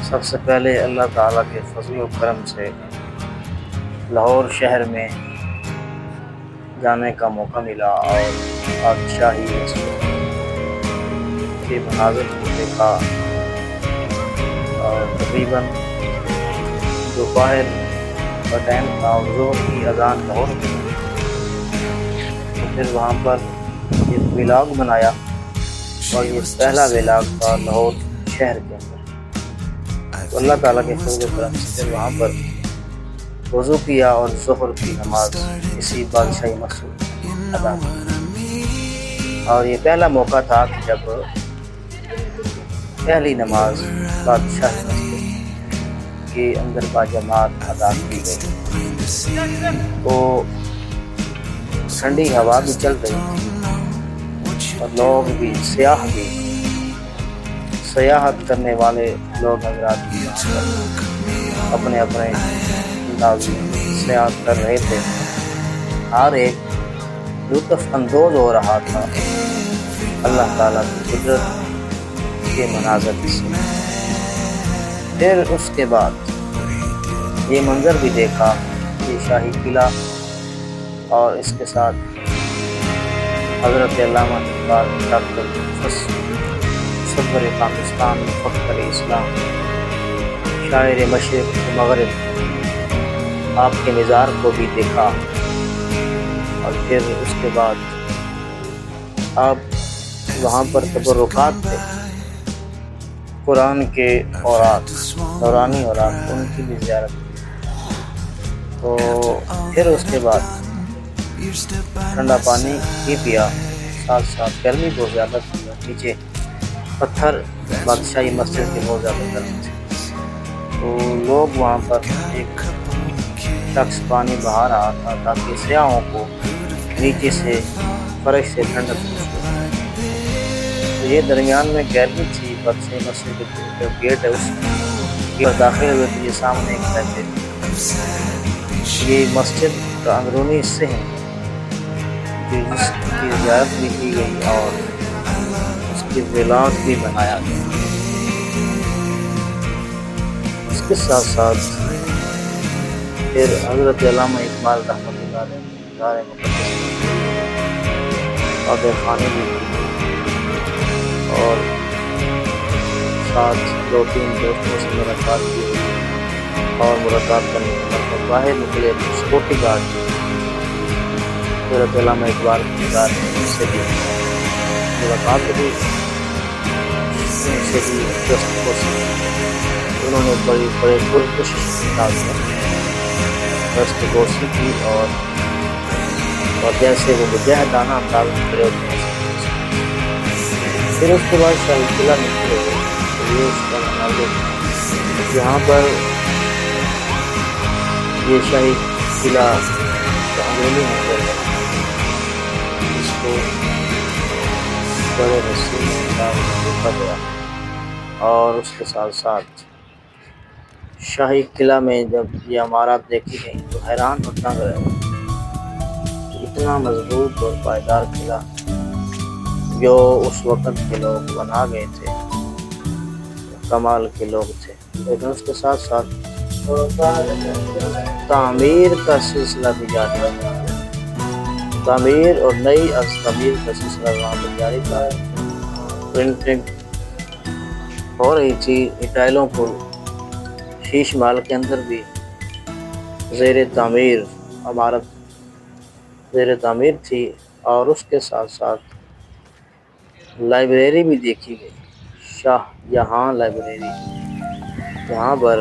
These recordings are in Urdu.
سب سے پہلے اللہ تعالیٰ کے فضل و کرم سے لاہور شہر میں جانے کا موقع ملا اور بادشاہی مسجد کے مناظر کو دیکھا، اور تقریباً دوپہر کا ٹائم تھا اور ظہر کی اذان لاہور میں ہوئی۔ تو پھر وہاں پر ایک ولاگ بنایا اور یہ پہلا ولاگ تھا لاہور شہر کے اندر۔ تو اللہ تعالیٰ کے فضل و کرم سے پھر وہاں پر وضو کیا اور ظہر کی نماز اسی بادشاہی مسجد میں ادا کی، اور یہ پہلا موقع تھا کہ جب پہلی نماز بادشاہی مسجد کے اندر باجماعت ادا کی گئی۔ تو ٹھنڈی ہوا بھی چل رہی تھی اور لوگ بھی سیاحت کرنے والے لوگ حضرات بھی اپنے اپنے انداز میں سیاحت کر رہے تھے، ہر ایک لطف اندوز ہو رہا تھا اللہ تعالیٰ کی قدرت کے مناظر سے۔ پھر اس کے بعد یہ منظر بھی دیکھا، یہ شاہی قلعہ اور اس کے ساتھ حضرت علامہ اقبال ڈاکٹر صدر پاکستان فخر اسلام شاعر مشرق و مغرب آپ کے مزار کو بھی دیکھا، اور پھر اس کے بعد آپ وہاں پر تبرکات تھے، قرآن کے اوراق نورانی اوراق ان کی بھی زیارت کی۔ تو پھر اس کے بعد ٹھنڈا پانی ہی پیا، ساتھ ساتھ گرمی بہت زیادہ تھی، نیچے پتھر بادشاہی مسجد کے بہت زیادہ گرم تھے۔ تو لوگ وہاں پر ایک شخص پانی بہا رہا تھا تاکہ سیاحوں کو نیچے سے فرش سے ٹھنڈک محسوس۔ تو یہ درمیان میں گیلری تھی بادشاہی مسجد کے جو گیٹ ہے اس میں داخل ہوئے تھے، یہ سامنے ایک لائبریری، یہ مسجد کا اندرونی حصے ہیں جس کی زیارت بھی کی گئی اور اس کی ولاگ بھی بنایا گیا۔ اس کے ساتھ ساتھ پھر حضرت علامہ اقبال رحمۃ اللہ علیہ دار مقدس اور خانے بھی کی، اور ساتھ 2-3 دوستوں سے ملاقات کی اور ملاقات کرنے کے بعد باہر نکلے سیکورٹی گارڈ حضرت علامہ اقبال کے دار سے بھی ملاقات ہوئی، ان سے بھی انہوں نے بڑے پرکوشش کے ساتھ دست گوشی کی، اور جیسے وہ مجاہدانہ انداز میں کھڑے ہوتے ہیں۔ پھر اس کے بعد شاہی قلعہ میں کھڑے ہوئے، یہ اس کا مناظر یہاں پر یہ شاہی قلعہ کا اندرونی منظر ہے، اس کو بڑے حسین انداز میں دیکھا گیا، اور اس کے ساتھ ساتھ شاہی قلعہ میں جب یہ عمارات دیکھی گئی تو حیران ہوتا گیا، اتنا مضبوط اور پائیدار قلعہ جو اس وقت کے لوگ بنا گئے تھے، کمال کے لوگ تھے۔ لیکن اس کے ساتھ ساتھ تعمیر کا سلسلہ بھی جاری ہے، تعمیر اور نئی تعمیر کا سلسلہ وہاں پر جاری تھا، پرنٹنگ ہو رہی تھی، ٹائلوں کو شیش محل کے اندر بھی زیر تعمیر عمارت زیر تعمیر تھی، اور اس کے ساتھ ساتھ لائبریری بھی دیکھی گئی، شاہ جہاں لائبریری، جہاں پر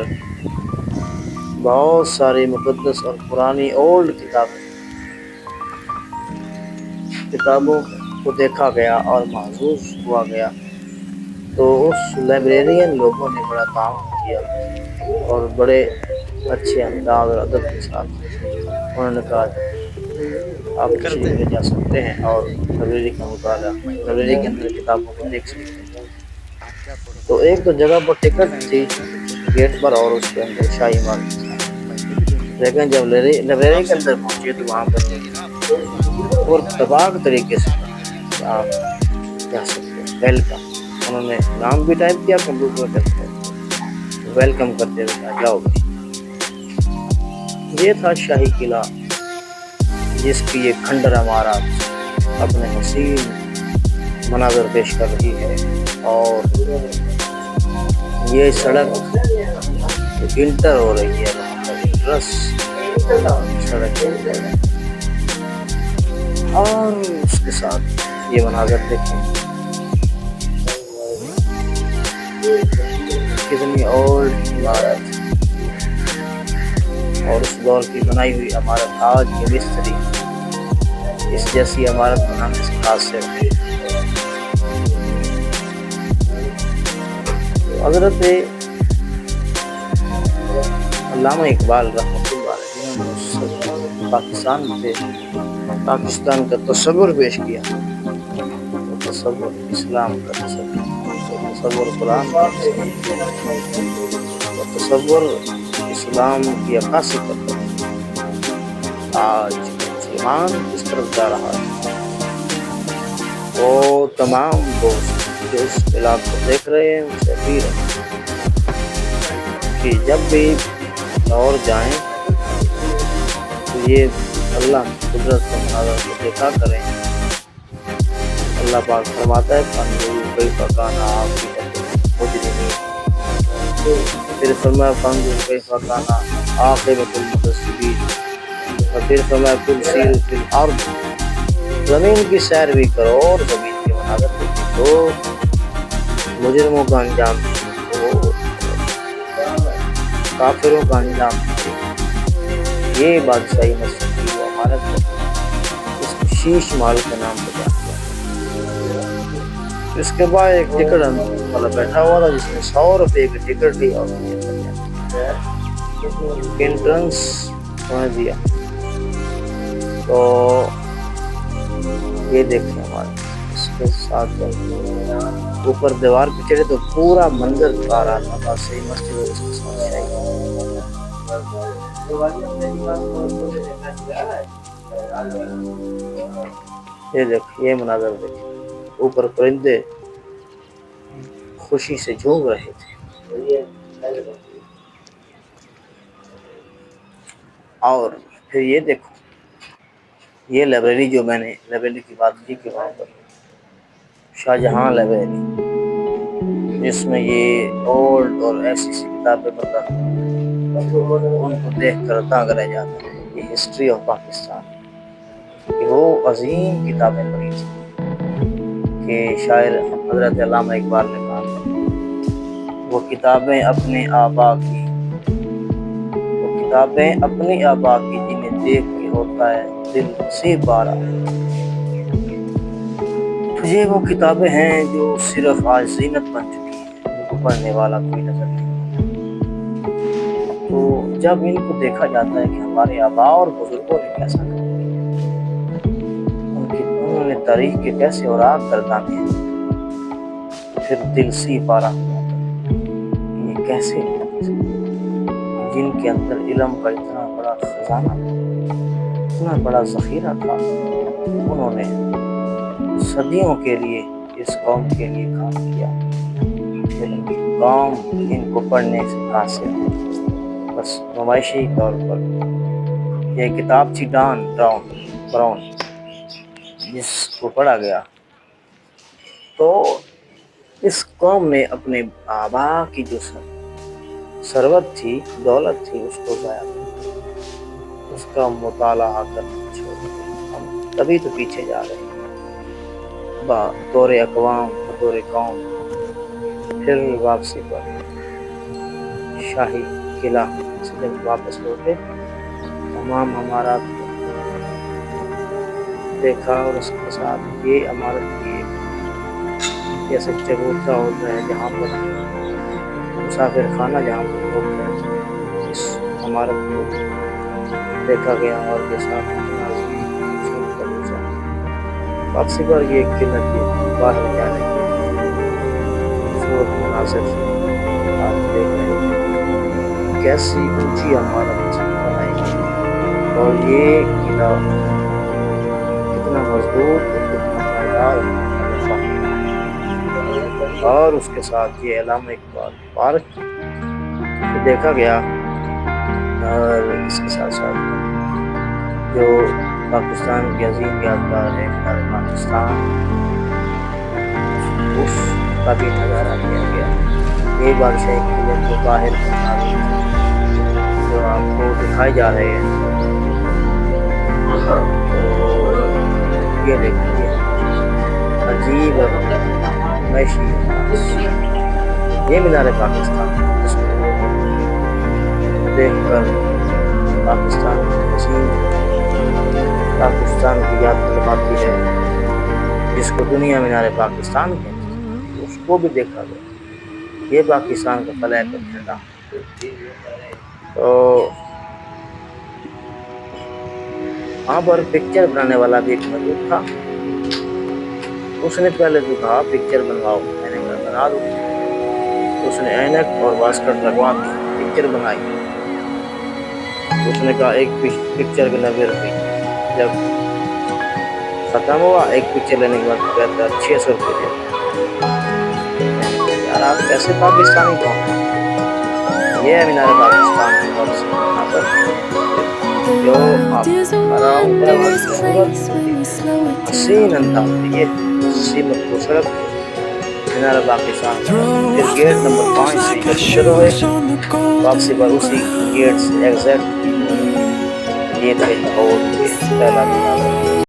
بہت ساری مقدس اور پرانی اولڈ کتابوں کو دیکھا گیا اور محظوظ ہوا گیا۔ تو اس لائبریرین لوگوں نے بڑا تعاون کیا اور بڑے اچھے انداز اور ادب کے ساتھ انہوں نے کہا آپ تشریف لے جا سکتے ہیں اور لائبریری کا مطالعہ، لائبریری کے اندر کتابوں کو دیکھ سکتے ہیں۔ تو ایک تو جگہ پر ٹکٹ تھی گیٹ پر اور اس کے اندر شاہی محل تھا، لیکن جب لائبریری کے اندر پہنچے تو وہاں پر اور تباہ طریقے سے آپ جا سکتے ہیں، ویلکم، انہوں نے نام بھی ٹائپ کیا کمپیوٹر کرتے ویلکم کرتے ہوئے آ جاؤ بھائی۔ یہ تھا شاہی قلعہ جس کی یہ کھنڈر عمارت اپنے حسین مناظر پیش کر رہی ہے، اور یہ سڑک انٹر ہو رہی ہے، وہاں پر انٹرس سڑک ہے، اور اس کے ساتھ یہ مناظر دیکھیں کتنی اولڈ عمارت، اور اس دور کی بنائی ہوئی عمارت آج کے مستری اس جیسی عمارت بنانے سے قاصر ہے۔ حضرت علامہ اقبال رحمۃ اللہ علیہ پاکستان تھے، پاکستان کا تصور پیش کیا، تصور اسلام کا تصور قرآن کا تصور اسلام کی عکاسی کرتا ہے۔ آج مسلمان کس طرف جا رہا ہے، وہ تمام دوست جو اس علاق کو دیکھ رہے ہیں ان سے اپیل ہے کہ جب بھی لاہور جائیں تو یہ اللہ کی قدرت کا مناظر کو دیکھا کریں۔ اللہ پاک فرماتا ہے فانظروا کیف کان عاقبۃ المجرمین، پھر فرمایا فانظروا کیف کان عاقبۃ المکذبین، اور پھر فرمایا قل سیروا فی الارض، زمین کی سیر بھی کرو اور زمین کے مناظر دیکھو تو مجرموں کا انجام وہ کافروں کا انجام یہ بادشاہی مسجد کی وہ عمارت ہے، اس کو شیش محل کے نام پہ جانا جاتا ہے۔ اس کے بعد ایک ٹکٹ والا بیٹھا ہوا تھا جس نے 100 روپے کی ٹکٹ لی اور انٹرنس سمجھ دیا۔ تو یہ دیکھیں ہمارے اس کے ساتھ اوپر دیوار پہ چڑھے تو پورا منظر آ رہا تھا، بادشاہی مسجد اور اس کے ساتھ شاہی۔ یہ دیکھ، یہ مناظر دیکھ، اوپر پرندے خوشی سے جھوم رہے تھے، اور پھر یہ دیکھو یہ لائبریری جو میں نے لائبریری کی بات کی کہ وہاں پر شاہ جہاں لائبریری جس میں یہ اولڈ اور ایسی کتابیں مطلب ان کو دیکھ کر دانگ رہ جاتا ہے۔ یہ ہسٹری آف پاکستان کہ وہ عظیم کتابیں پڑھی تھیں کہ شاعر حضرت علامہ اقبال نے کہا تھا وہ کتابیں اپنے آبا کی، وہ کتابیں اپنے آبا کی جنہیں دیکھ کے ہوتا ہے دل سے بارہ، تجھے وہ کتابیں ہیں جو صرف آج زینت بن چکی ہیں، ان کو پڑھنے والا کوئی نظر نہیں۔ تو جب ان کو دیکھا جاتا ہے کہ ہمارے آبا اور بزرگوں نے کیسا کیا، انہوں نے تاریخ کے کیسے اوراق گردانے ہیں، پھر دل سے پارا ہوا یہ کیسے جن کے اندر علم کا اتنا بڑا خزانہ تھا، اتنا بڑا ذخیرہ تھا، انہوں نے صدیوں کے لیے اس قوم کے لیے کام کیا، پھر قوم ان کو پڑھنے سے قاصر ہے۔ بس نمائشی طور پر یہ کتاب تھی ڈان براؤن جس کو پڑھا گیا، تو اس قوم نے اپنے آبا کی جو ثروت تھی، دولت تھی، اس کو ضائع کر، اس کا مطالعہ کرنا چھوڑ دیا۔ ہم تبھی تو پیچھے جا رہے ہیں بطور اقوام، بطور قوم۔ پھر واپسی پر شاہی قلعہ سے جب واپس لوٹے تمام عمارات کو دیکھا، اور اس کے ساتھ یہ عمارت کی جیسے چبوترا ہوتا ہے جہاں پر مسافر خانہ جہاں پر لوگ رہتے، اس عمارت کو دیکھا گیا، اور کے ساتھ واپسی پر یہ قلعہ کے باہر جانے کے خوبصورت مناظر آپ دیکھ رہے ہیں، کیسی اونچی عمارت بنائی گئی، اور یہ قلعہ کتنا مضبوط اور کتنا پائیدار اور اس کے ساتھ یہ علامہ اقبال پارک دیکھا گیا، اور اس کے ساتھ ساتھ جو پاکستان کی عظیم یادگار ہے مینار پاکستان، اس کا بھی نظارہ کیا گیا۔ یہ بادشاہی قلعے کے باہر کے مناظر جو آپ کو دکھائے جا رہے ہیں، تو یہ دیکھیے عجیب اور معاشی انداز، یہ مینار پاکستان جس کو دیکھ کر پاکستان کی عظیم پاکستان کی یاد دلواتی ہے، جس کو دنیا مینار پاکستان کہتی ہے، اس کو بھی دیکھا گیا۔ یہ پاکستان کا فلیگ اور جھنڈا۔ تو وہاں پر پکچر بنانے والا بھی ایک موجود تھا، اس نے پہلے تو کہا پکچر بنواؤ، میں نے کہا بنا دو، اس نے اینک اور واسکٹ لگوا دی، پکچر بنائی۔ اس نے کہا ایک پکچر کے 90 روپے، جب ختم ہوا ایک پکچر لینے کے بعد کہتا 600 روپے دے دو۔ یار آپ کیسے پاکستانی کون؟ یہ ہے مینار پاکستان کی بہت سی یہاں پر جو آپ آرام کا خوبصورت حسین انداز ہے۔ یہ سیمت کو سڑک مینار پاکستان کا، پھر گیٹ نمبر 5 سے جب شروع ہوئے واپسی پر اسی گیٹ سے ایگزیکٹ یہ تھے لاہور کے پہلا مینار۔